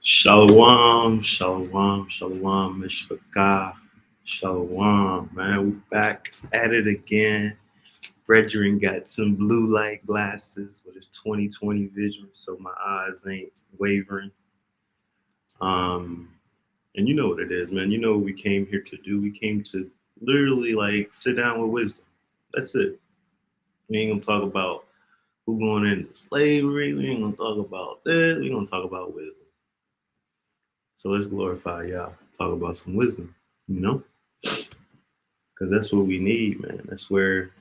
Shalom, shalom, shalom, mishpachah, shalom, man. We back at it again. Brethren got some blue light glasses with his 20/20 vision, so my eyes ain't wavering. Um, and you know what it is, man. You know what we came here to do. We came to literally like sit down with wisdom. That's it. We ain't gonna talk about who going into slavery. We ain't gonna talk about that. We gonna talk about wisdom. So let's glorify Yah. Talk about some wisdom, you know, because that's what we need, man. That's where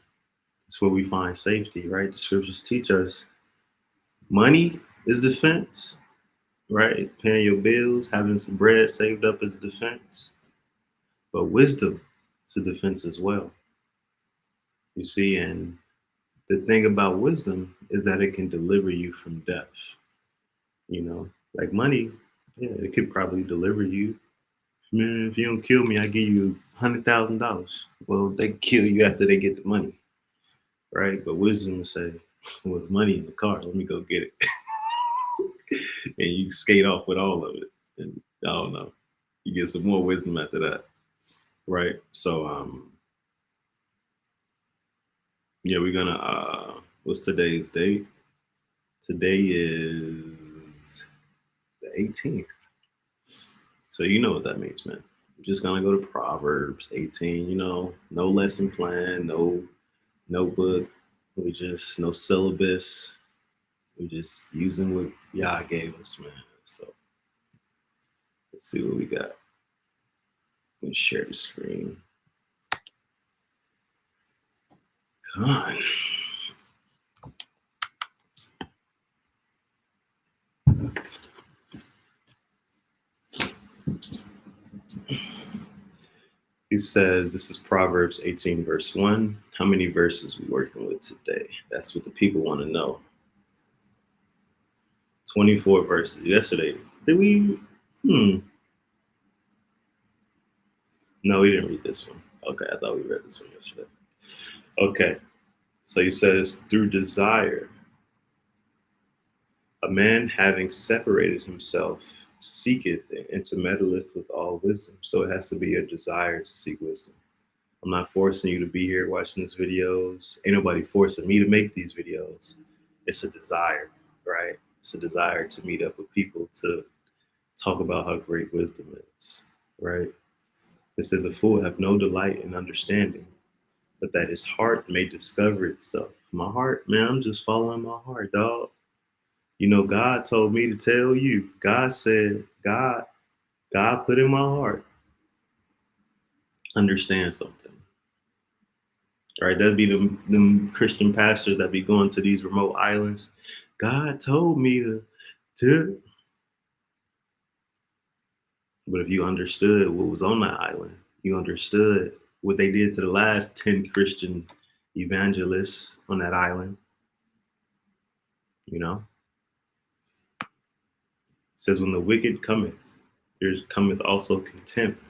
we find safety, right? The scriptures teach us money is defense, right? Paying your bills, having some bread saved up is defense, but wisdom is a defense as well. You see, and the thing about wisdom is that it can deliver you from death. You know, like money, yeah, it could probably deliver you. Man, if you don't kill me, I give you $100,000. Well, they kill you after they get the money, right? But wisdom will say, with money in the car, let me go get it. And you skate off with all of it. And I don't know. You get some more wisdom after that. Right. So yeah, we're gonna what's today's date? Today is the 18th. So you know what that means, man. We're just gonna go to Proverbs 18, no lesson plan, no notebook. We just no syllabus. We just using what Yah gave us, man. So let's see what we got. Let me share the screen. Come on. He says, this is Proverbs 18, verse 1. How many verses we working with today? That's what the people want to know. 24 verses. Yesterday, did we? No, we didn't read this one. Okay, I thought we read this one yesterday. Okay, so he says, through desire, a man having separated himself seeketh and intermeddleth with all wisdom. So it has to be a desire to seek wisdom. I'm not forcing you to be here watching these videos. Ain't nobody forcing me to make these videos. It's a desire, right? It's a desire to meet up with people to talk about how great wisdom is, right? It says a fool have no delight in understanding, but that his heart may discover itself. My heart, man, I'm just following my heart, dog. You know, God told me to tell you. God said, God put in my heart, understand something. Right? That'd be them Christian pastors that be going to these remote islands. God told me to. But if you understood what was on that island, you understood what they did to the last 10 Christian evangelists on that island, you know? It says, when the wicked cometh, there cometh also contempt.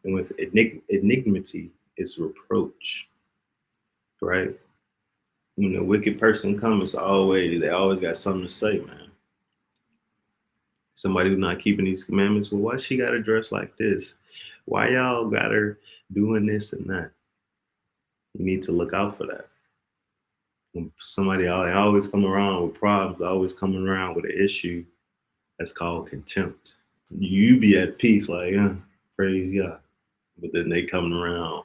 And with enigmity is reproach, right? When the wicked person comes, they always got something to say, man. Somebody who's not keeping these commandments, well, why she got to dress like this? Why y'all got her doing this and that? You need to look out for that. When somebody always come around with problems, always coming around with an issue, that's called contempt. You be at peace, like, praise God. But then they coming around,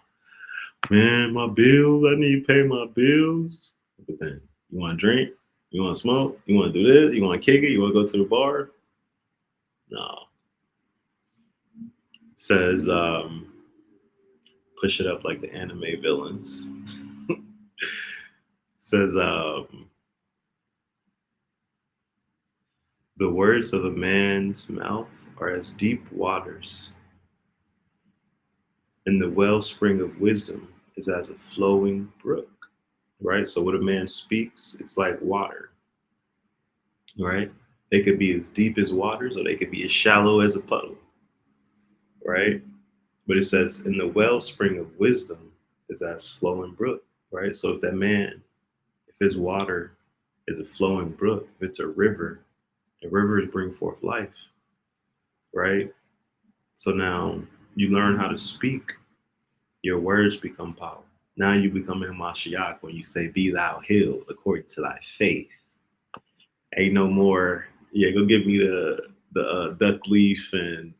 man, my bills, I need to pay my bills. But then you want to drink? You want to smoke? You want to do this? You want to kick it? You want to go to the bar? No. Says, push it up like the anime villains. Says, the words of a man's mouth are as deep waters, and the wellspring of wisdom is as a flowing brook. Right? So what a man speaks, it's like water. Right? They could be as deep as waters, or they could be as shallow as a puddle. Right? But it says, in the wellspring of wisdom is as flowing brook. Right? So if that man, if his water is a flowing brook, if it's a river, and rivers bring forth life. right? So now you learn how to speak, your words become power. Now you become a Mashiach when you say, "Be thou healed according to thy faith." Ain't no more. Yeah, go give me the duck leaf and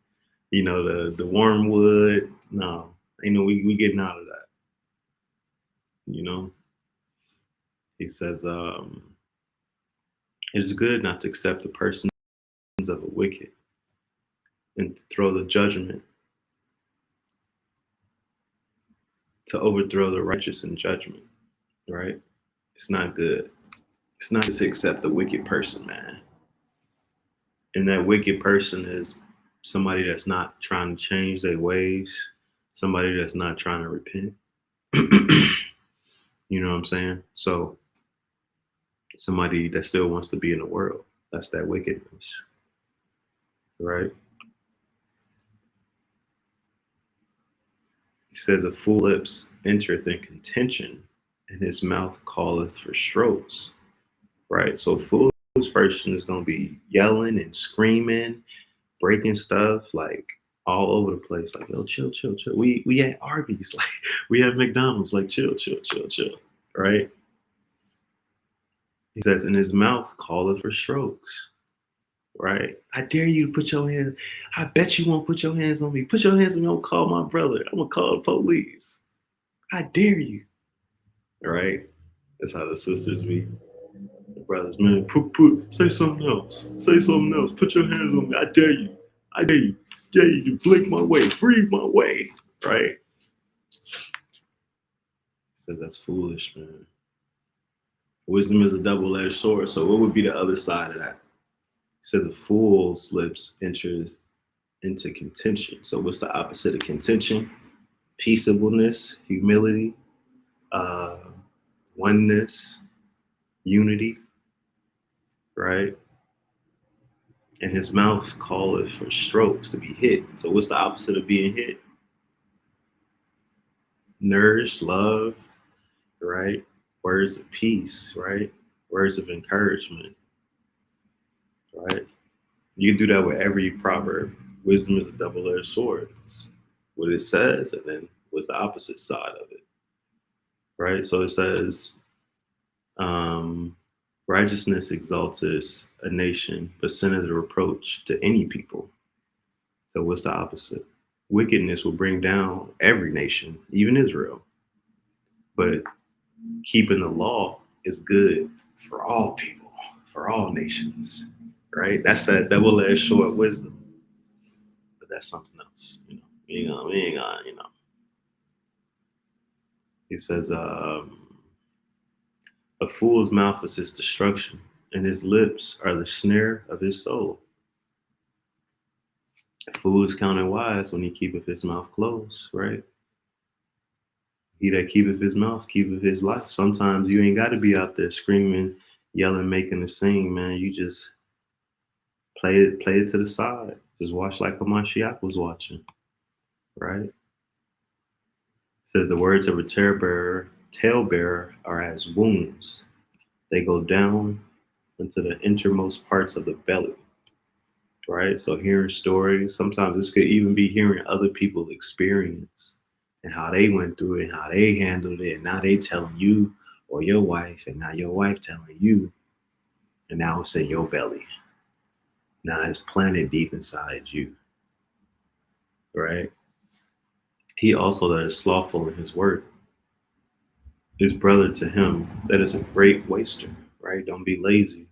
the wormwood. No, ain't no we getting out of that. You know, he says, it is good not to accept the persons of the wicked and to throw the judgment, to overthrow the righteous in judgment. Right? It's not good. It's not to accept the wicked person, man. And that wicked person is somebody that's not trying to change their ways, somebody that's not trying to repent. You know what I'm saying? So somebody that still wants to be in the world. That's that wickedness, right? He says, "A fool lips entereth in contention, and his mouth calleth for strokes." Right? So a foolish person is going to be yelling and screaming, breaking stuff like all over the place. Like, yo, chill, chill, chill. We at Arby's, like we have McDonald's, like chill, chill, chill, chill. Right? He says, "In his mouth calleth for strokes." Right? I dare you to put your hands. I bet you won't put your hands on me. Put your hands on me. Don't call my brother. I'm gonna call the police. I dare you. Right? That's how the sisters be. The brothers, man, say something else. Say something else. Put your hands on me. I dare you. I dare you. Dare you to blink my way. Breathe my way. Right? He says that's foolish, man. Wisdom is a double-edged sword. So what would be the other side of that? He says a fool slips enters into contention. So what's the opposite of contention? Peaceableness, humility, uh, oneness, unity, right? And his mouth calleth for strokes, to be hit. So what's the opposite of being hit? Nourished, love, right? Words of peace, right? Words of encouragement, right? You can do that with every proverb. Wisdom is a double-edged sword. It's what it says, and then what's the opposite side of it, right? So it says, um, righteousness exalteth a nation, but sinneth a reproach to any people. So what's the opposite? Wickedness will bring down every nation, even Israel. But keeping the law is good for all people, for all nations, right? That's that double-edged sword wisdom. But that's something else, We ain't gonna. He says, a fool's mouth is his destruction, and his lips are the snare of his soul. A fool is counted wise when he keepeth his mouth closed, right? He that keepeth his mouth keepeth his life. Sometimes you ain't got to be out there screaming, yelling, making a scene, man. You just play it to the side. Just watch like Hamashiach was watching, right? It says the words of a talebearer are as wounds. They go down into the innermost parts of the belly, right? So hearing stories, sometimes this could even be hearing other people's experience and how they went through it and how they handled it. And now they telling you or your wife, and now your wife telling you, and now it's in your belly. Now it's planted deep inside you, right? He also that is slothful in his work is brother to him that is a great waster, right? Don't be lazy,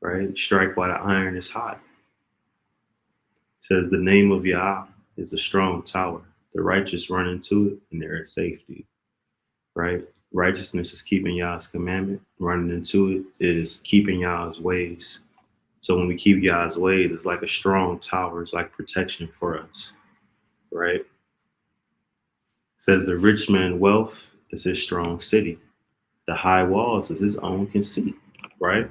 right? Strike while the iron is hot. It says the name of Yah is a strong tower. The righteous run into it and there is safety, right? Righteousness is keeping Yah's commandment. Running into it is keeping Yah's ways. So when we keep Yah's ways, it's like a strong tower. It's like protection for us, right? It says the rich man's wealth is his strong city. The high walls is his own conceit, right?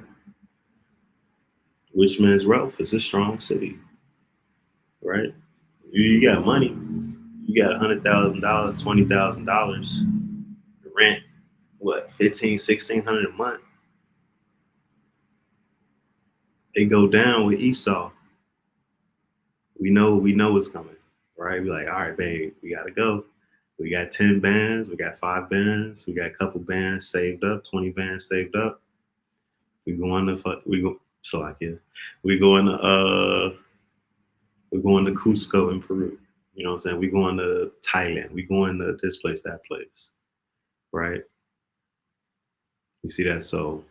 Rich man's wealth is a strong city, right? You got money, you got $100,000, $20,000, rent, what, 15, 1600 a month. It go down with Esau. we know what's coming, right? We're like, all right, babe, we gotta go. We got 10 bands, we got 5 bands, we got a couple bands saved up, 20 bands saved up. We going to we go so like yeah. We going to we're going to Cusco in Peru. You know what I'm saying? We going to Thailand. We going to this place, that place, right? You see that? So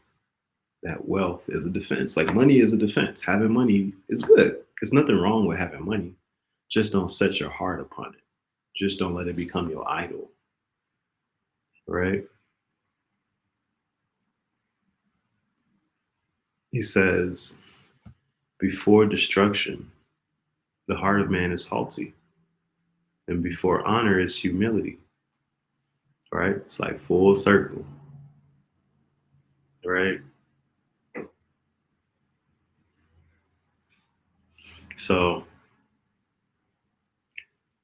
that wealth is a defense. Like money is a defense. Having money is good. There's nothing wrong with having money. Just don't set your heart upon it. Just don't let it become your idol, right? He says, before destruction, the heart of man is haughty, and before honor is humility, right? It's like full circle, right? So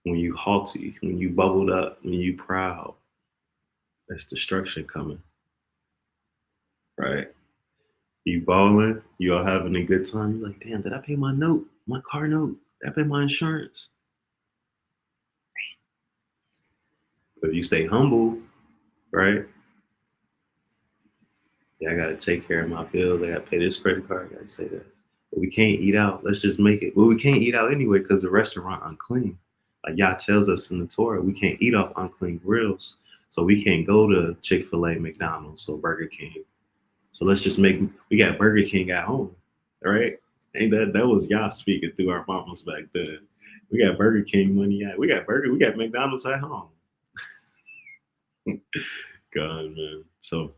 when you haughty, when you bubbled up, when you proud, that's destruction coming, right? You balling, you all having a good time. You're like, damn, did I pay my note, my car note? Did I pay my insurance? But if you stay humble, right? Yeah, I gotta take care of my bills. I gotta pay this credit card. I gotta say that. But we can't eat out. Let's just make it. Well, we can't eat out anyway because the restaurant unclean. Like Yah tells us in the Torah, we can't eat off unclean grills. So we can't go to Chick-fil-A, McDonald's, or Burger King. So let's just make. We got Burger King at home, all right? Ain't that was Yah speaking through our mamas back then? We got Burger King money at. We got McDonald's at home. God, man. So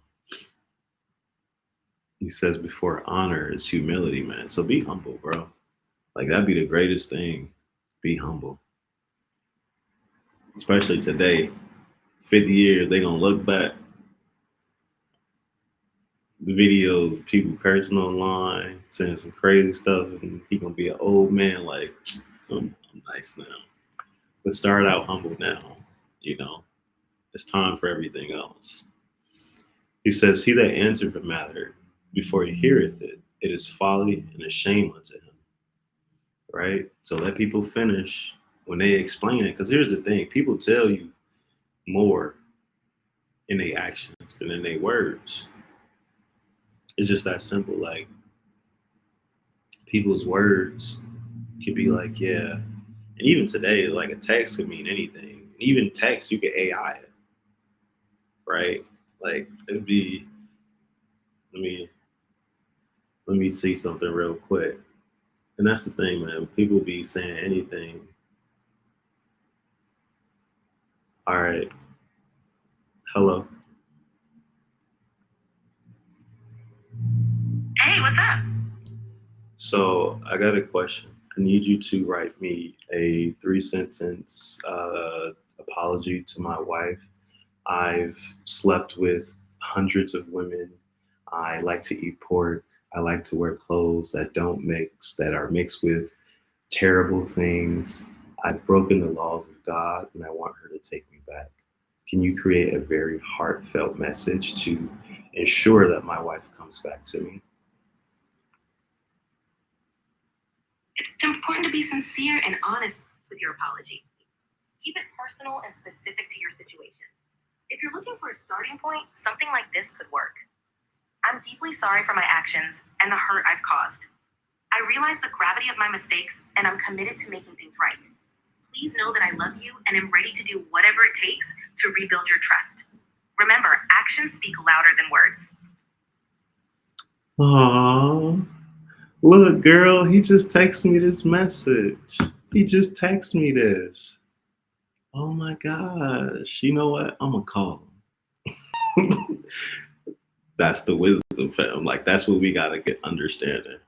he says before honor is humility, man. So be humble, bro. Like that'd be the greatest thing. Be humble. Especially today. 50 years, they gonna look back. The videos, people cursing online, saying some crazy stuff, and he gonna be an old man like I'm nice now. But start out humble now, you know. It's time for everything else. He says, he that answereth a matter before he heareth it, it is folly and a shame unto him. Right? So let people finish when they explain it. Because here's the thing, people tell you more in their actions than in their words. It's just that simple. Like people's words could be like, yeah. And even today, like a text could mean anything. Even text, you can AI it, right? Like it'd be, let me let me see something real quick. And that's the thing, man. People be saying anything. All right. Hello. Hey, what's up? So I got a question. I need you to write me a 3 sentence apology to my wife. I've slept with hundreds of women. I like to eat pork. I like to wear clothes that don't mix, that are mixed with terrible things. I've broken the laws of God and I want her to take me back. Can you create a very heartfelt message to ensure that my wife comes back to me? It's important to be sincere and honest with your apology. Keep it personal and specific to your situation. If you're looking for a starting point, something like this could work. I'm deeply sorry for my actions and the hurt I've caused. I realize the gravity of my mistakes and I'm committed to making things right. Please know that I love you and am ready to do whatever it takes to rebuild your trust. Remember, actions speak louder than words. Aww. Look, girl, he just texted me this message. He just texted me this. Oh my gosh. You know what? I'm going to call him. That's the wisdom, fam. Like, that's what we got to get understanding,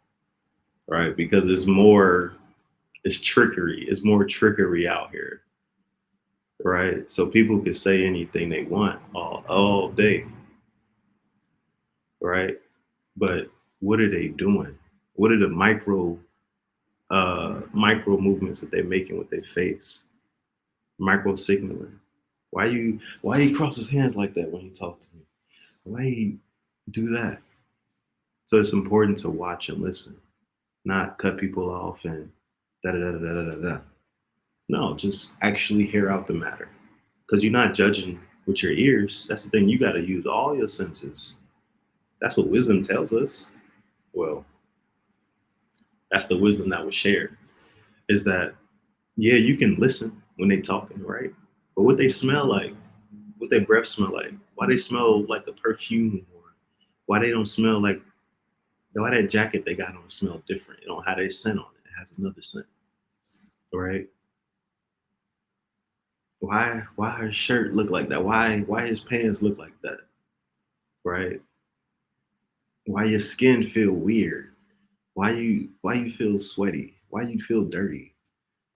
right? Because it's trickery. It's more trickery out here, right? So people can say anything they want all day, right? But what are they doing? What are the micro movements that they're making with their face? Micro signaling. Why he cross his hands like that when he talk to me? Why he do that? So it's important to watch and listen, not cut people off and Da da da da da da da. No, just actually hear out the matter. Because you're not judging with your ears. That's the thing. You got to use all your senses. That's what wisdom tells us. Well, that's the wisdom that was shared. Is that yeah, you can listen when they talking, right? But what they smell like, what their breath smell like, why they smell like a perfume, or why they don't smell like why that jacket they got on smell different. It don't have their scent on it. It has another scent, right? Why her shirt look like that? Why his pants look like that? Right? Why your skin feel weird? Why you feel sweaty? Why you feel dirty?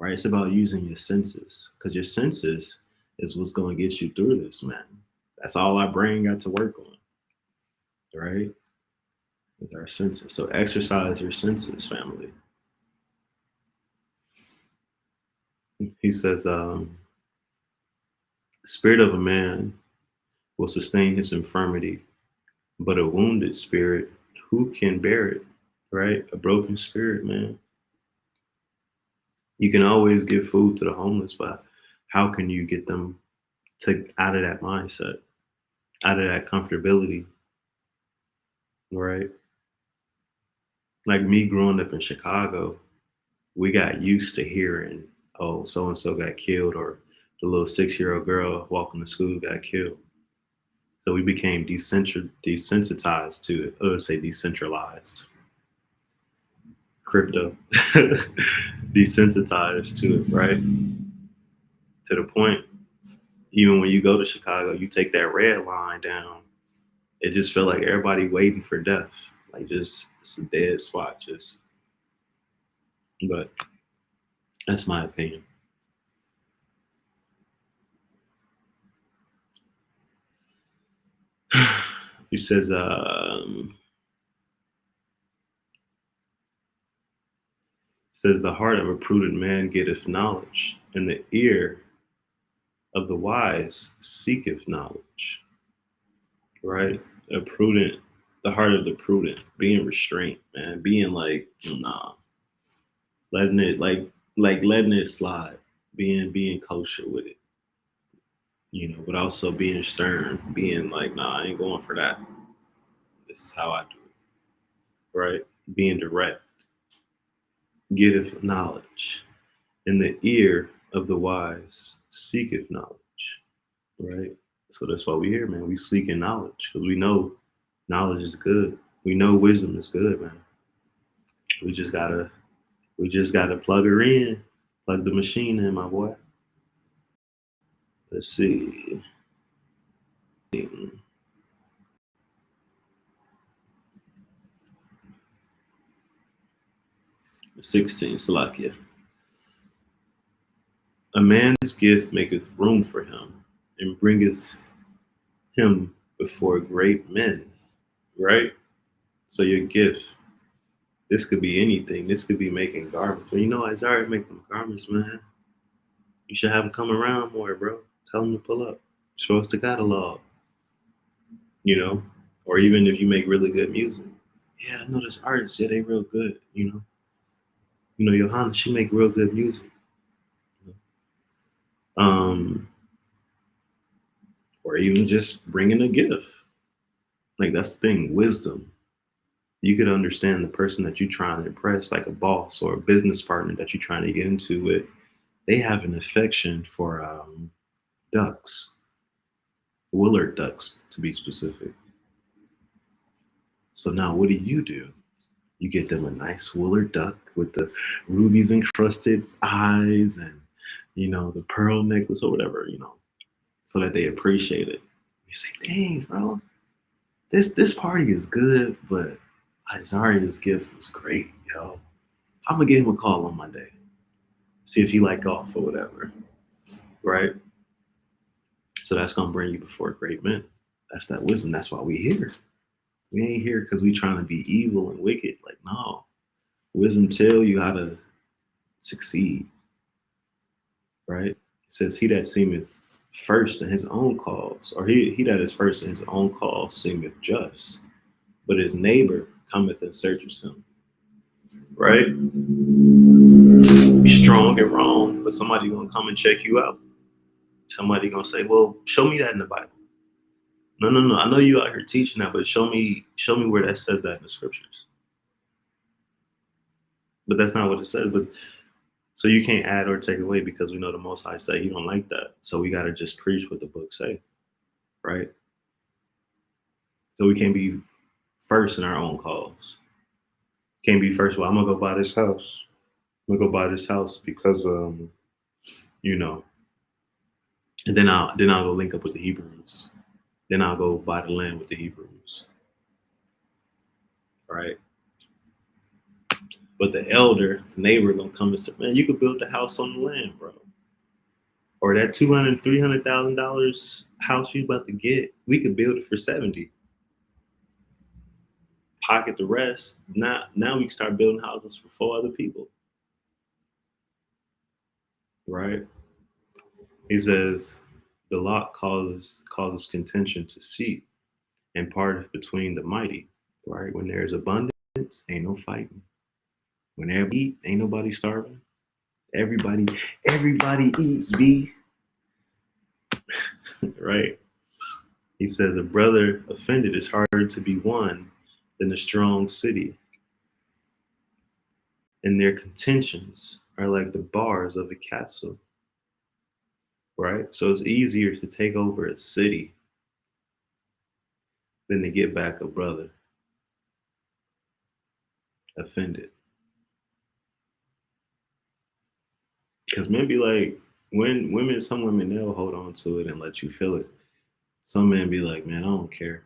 Right? It's about using your senses. Because your senses is what's gonna get you through this, man. That's all our brain got to work on, right? With our senses. So exercise your senses, family. He says, spirit of a man will sustain his infirmity, but a wounded spirit, who can bear it? Right? A broken spirit, man. You can always give food to the homeless, but how can you get them to out of that mindset, out of that comfortability, right? Like me growing up in Chicago, we got used to hearing, oh, so and so got killed, or the little 6-year-old girl walking to school got killed. So we became desensitized to it. Or say decentralized, crypto, desensitized to it, right? To the point, even when you go to Chicago, you take that red line down, it just felt like everybody waiting for death. Like just it's a dead spot, just. But that's my opinion. He says the heart of a prudent man getteth knowledge, and the ear of the wise seeketh knowledge. Right? A prudent, the heart of the prudent, being restrained, man, being like, nah, letting it like letting it slide, being kosher with it, but also being stern, being like, nah, I ain't going for that. This is how I do it, right? Being direct, getteth knowledge, and the ear of the wise seeketh knowledge, right? So that's why we here, man. We seeking knowledge because we know knowledge is good. We know wisdom is good, man. We just gotta plug her in, plug the machine in, my boy. Let's see. 16, Salakia. A man's gift maketh room for him and bringeth him before great men, right? So your gift, this could be anything. This could be making garments. Well, Isaiah making garments, man. You should have them come around more, bro. Tell them to pull up. Show us the catalog, you know? Or even if you make really good music. Yeah, I know this artist. Yeah, they real good, Johanna, she make real good music. Um, or even just bringing a gift. Like that's the thing, wisdom. You could understand the person that you're trying to impress, like a boss or a business partner that you're trying to get into with. They have an affection for ducks, Willard ducks to be specific. So now what do? You get them a nice Willard duck with the rubies encrusted eyes and, the pearl necklace or whatever, so that they appreciate it. You say, dang, bro, this party is good, but Isaria's gift was great, yo. I'm gonna give him a call on Monday, see if he like golf or whatever, right? So that's gonna bring you before great men. That's that wisdom. That's why we here. We ain't here because we trying to be evil and wicked. Like, no. Wisdom tell you how to succeed, right? It says, he that seemeth first in his own cause, or he that is first in his own cause seemeth just, but his neighbor cometh and searches him. right? Be strong and wrong, but somebody gonna come and check you out. Somebody gonna say, "Well, show me that in the Bible." No, no, no. I know you out here teaching that, but show me where that says that in the scriptures. But that's not what it says. But so you can't add or take away because we know the Most High say He don't like that. So we gotta just preach what the book say, right? So we can't be first in our own cause. Can't be first. Well, I'm gonna go buy this house. I'm gonna go buy this house because you know, and then I'll go link up with the Hebrews. Then I'll go buy the land with the Hebrews, right? But the elder, the neighbor, gonna come and say, "Man, you could build the house on the land, bro." Or that $200,000-$300,000 house you about to get, we could build it for 70. Pocket the rest. Now we can start building houses for 4 other people, right? He says the lot causes contention to seat and parteth between the mighty, right? When there's abundance, ain't no fighting. When everybody eat, ain't nobody starving. Everybody eats, B. Right? He says a brother offended is harder to be won than a strong city, and their contentions are like the bars of a castle. Right? So it's easier to take over a city than to get back a brother offended. Because maybe like some women they'll hold on to it and let you feel it. Some men be like, man, I don't care.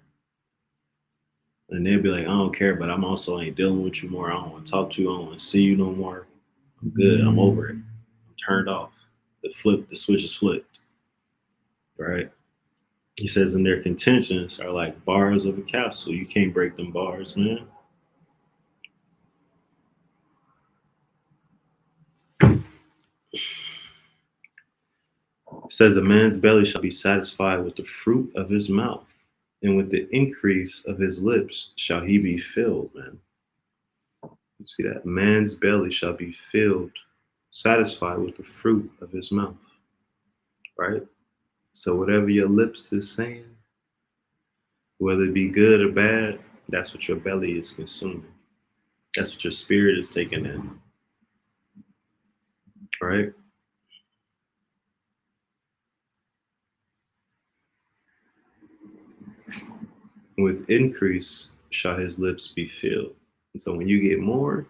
And they'll be like, I don't care, but I'm also ain't dealing with you more. I don't want to talk to you. I don't want to see you no more. I'm good. I'm over it. I'm turned off. The switch is flipped. Right? He says, and their contentions are like bars of a castle. You can't break them bars, man. It says, a man's belly shall be satisfied with the fruit of his mouth, and with the increase of his lips shall he be filled, man. You see that? Man's belly shall be filled, satisfied with the fruit of his mouth, right? So whatever your lips is saying, whether it be good or bad, that's what your belly is consuming. That's what your spirit is taking in, right? With increase shall his lips be filled. And so when you get more,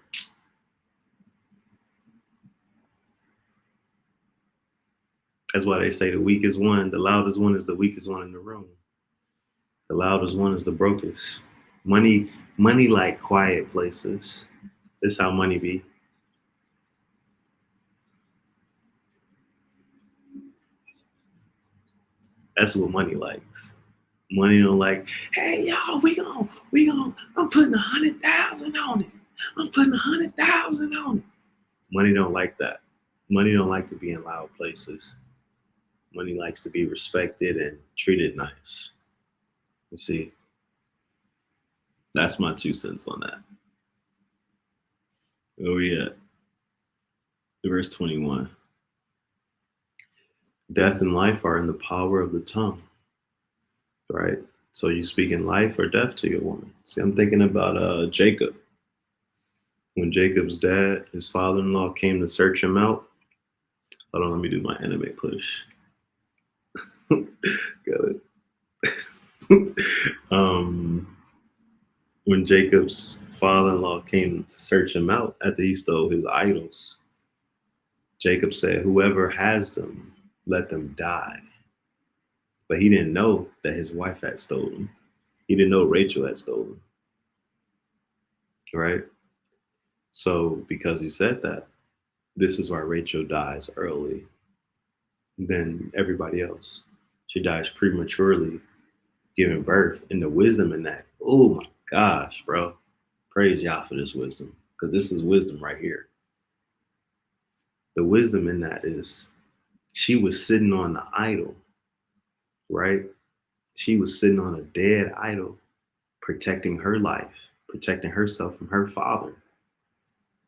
that's why they say the weakest one, the loudest one is the weakest one in the room. The loudest one is the brokest. Money like quiet places. This how money be. That's what money likes. Money don't like, hey y'all, I'm putting 100,000 on it. I'm putting 100,000 on it. Money don't like that. Money don't like to be in loud places. Money likes to be respected and treated nice. You see, that's my 2 cents on that. Oh yeah. Verse 21. Death and life are in the power of the tongue, right? So you speaking life or death to your woman. See, I'm thinking about Jacob. When Jacob's dad, his father-in-law, came to search him out. Hold on, let me do my anime push. Got it. When Jacob's father-in-law came to search him out after he stole his idols, Jacob said, whoever has them, let them die. But he didn't know that his wife had stolen. He didn't know Rachel had stolen. Right? So because he said that, this is why Rachel dies early than everybody else. She dies prematurely, giving birth. And the wisdom in that, oh my gosh, bro. Praise Yah for this wisdom. Because this is wisdom right here. The wisdom in that is she was sitting on the idol, right? She was sitting on a dead idol, protecting her life, protecting herself from her father.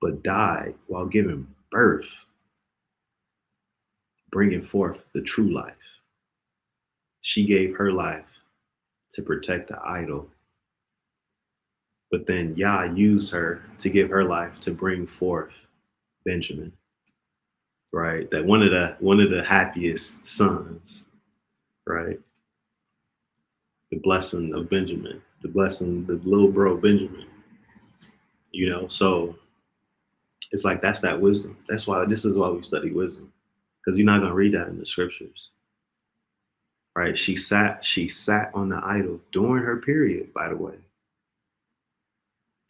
but died while giving birth, bringing forth the true life. She gave her life to protect the idol, but then Yah used her to give her life to bring forth Benjamin, right? That one of the happiest sons, right? The blessing of Benjamin, the blessing, the little bro Benjamin, So it's like that's that wisdom. That's why this is why we study wisdom, because you're not gonna read that in the scriptures, right? She sat on the idol during her period, by the way,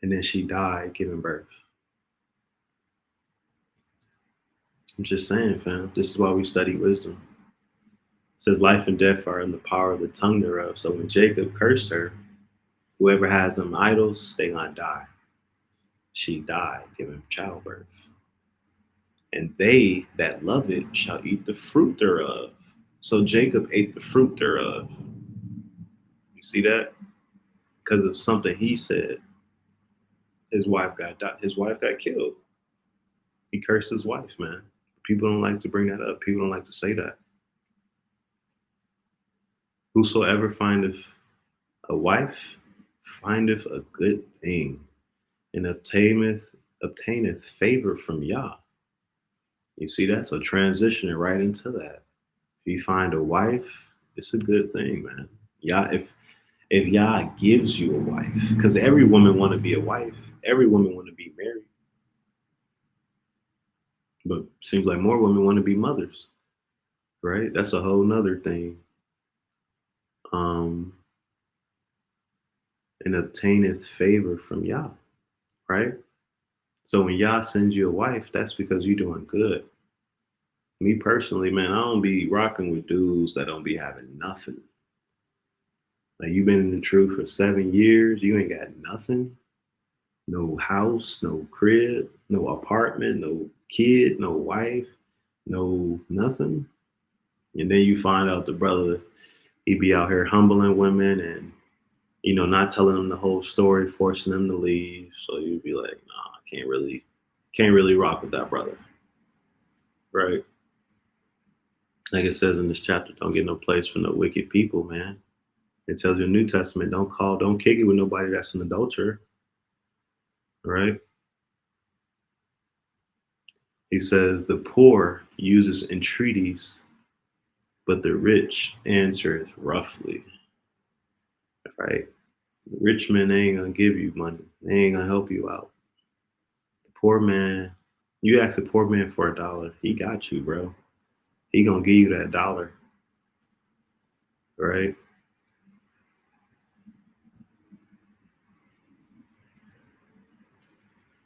and then she died giving birth. I'm just saying, fam. This is why we study wisdom. It says life and death are in the power of the tongue thereof. So when Jacob cursed her, whoever has them idols, they gonna die. She died giving childbirth. And they that love it shall eat the fruit thereof. So Jacob ate the fruit thereof. You see that? Because of something he said, his wife got killed. He cursed his wife, man. People don't like to bring that up. People don't like to say that. Whosoever findeth a wife findeth a good thing and obtaineth favor from Yah. You see that? So transitioning right into that. If you find a wife, it's a good thing, man. Yah, if Yah gives you a wife, because every woman want to be a wife, every woman want to be married, but seems like more women want to be mothers, right? That's a whole nother thing. Um, and obtaineth favor from Yah, right? So when Yah sends you a wife, that's because you're doing good. Me personally, man, I don't be rocking with dudes that don't be having nothing. Like you've been in the truth for 7 years, you ain't got nothing. No house, no crib, no apartment, no kid, no wife, no nothing. And then you find out the brother, he be out here humbling women and, not telling them the whole story, forcing them to leave. So you'd be like, nah, I can't really rock with that brother. Right? Like it says in this chapter, don't get no place for no wicked people, man. It tells you in the New Testament, don't kick it with nobody that's an adulterer. Right? He says, the poor uses entreaties, but the rich answereth roughly. Right? The rich man ain't gonna give you money. They ain't gonna help you out. The poor man, you ask a poor man for $1, he got you, bro. He gonna give you that dollar. Right?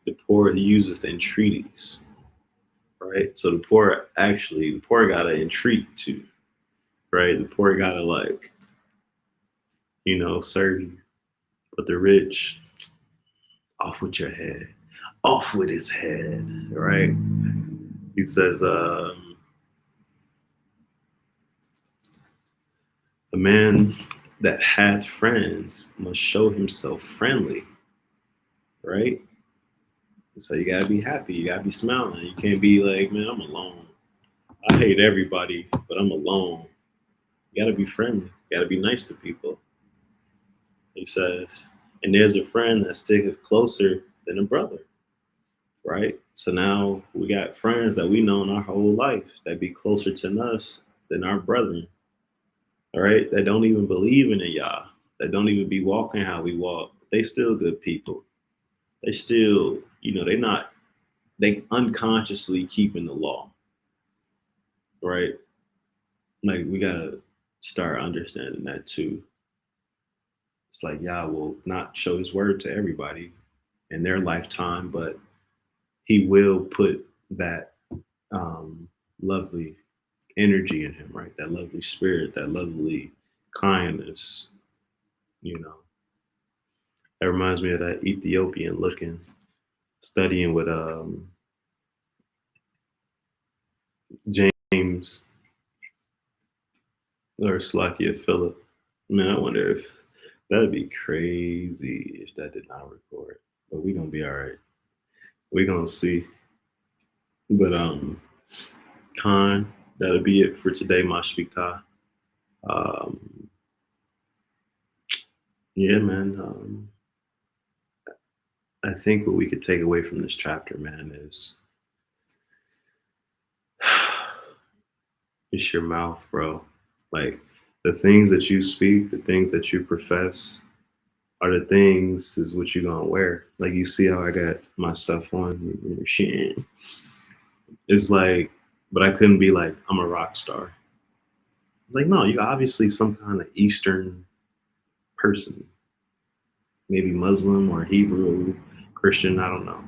The poor uses the entreaties. Right? So the poor gotta entreat too. Right? The poor gotta serve you. But the rich, off with your head. Off with his head. Right? He says, a man that hath friends must show himself friendly. Right? So you gotta be happy. You gotta be smiling. You can't be like, man, I'm alone. I hate everybody, but I'm alone. You gotta be friendly. You gotta be nice to people. He says, and there's a friend that sticketh closer than a brother, right? So now we got friends that we know in our whole life that be closer to us than our brethren, all right? That don't even believe in a Yah, that don't even be walking how we walk. They still good people. They still, they unconsciously keeping the law, right? Like we gotta start understanding that too. It's like Yah will not show his word to everybody in their lifetime, but he will put that lovely energy in him, right? That lovely spirit, that lovely kindness, you know. That reminds me of that Ethiopian looking, studying with James or Slakia Philip. Man, I wonder if that'd be crazy if that did not record. But we gonna be all right. We're gonna see. But Khan, that'll be it for today, Mashpika. Um, yeah, man. I think what we could take away from this chapter, man, is it's your mouth, bro. Like the things that you speak, the things that you profess are the things is what you're gonna wear. Like you see how I got my stuff on, shit. It's like, but I couldn't be like, I'm a rock star. Like, no, you're obviously some kind of Eastern person, maybe Muslim or Hebrew, Christian, I don't know.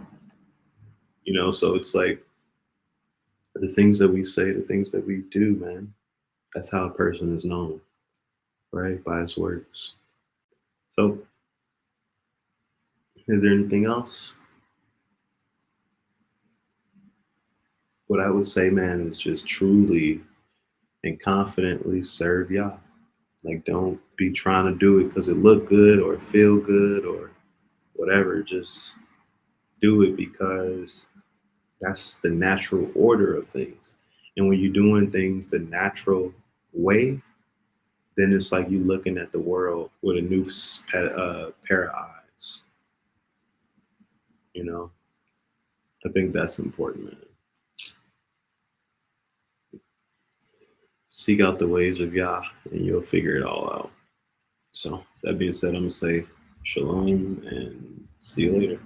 So it's like the things that we say, the things that we do, man, that's how a person is known, right? By his works. So, is there anything else? What I would say, man, is just truly and confidently serve Yah. Like, don't be trying to do it because it look good or feel good or whatever. Just do it because that's the natural order of things. And when you're doing things the natural way, then it's like you looking at the world with a new pair of eyes. You know, I think that's important, man. Seek out the ways of Yah, and you'll figure it all out. So that being said, I'm gonna say shalom and see you later.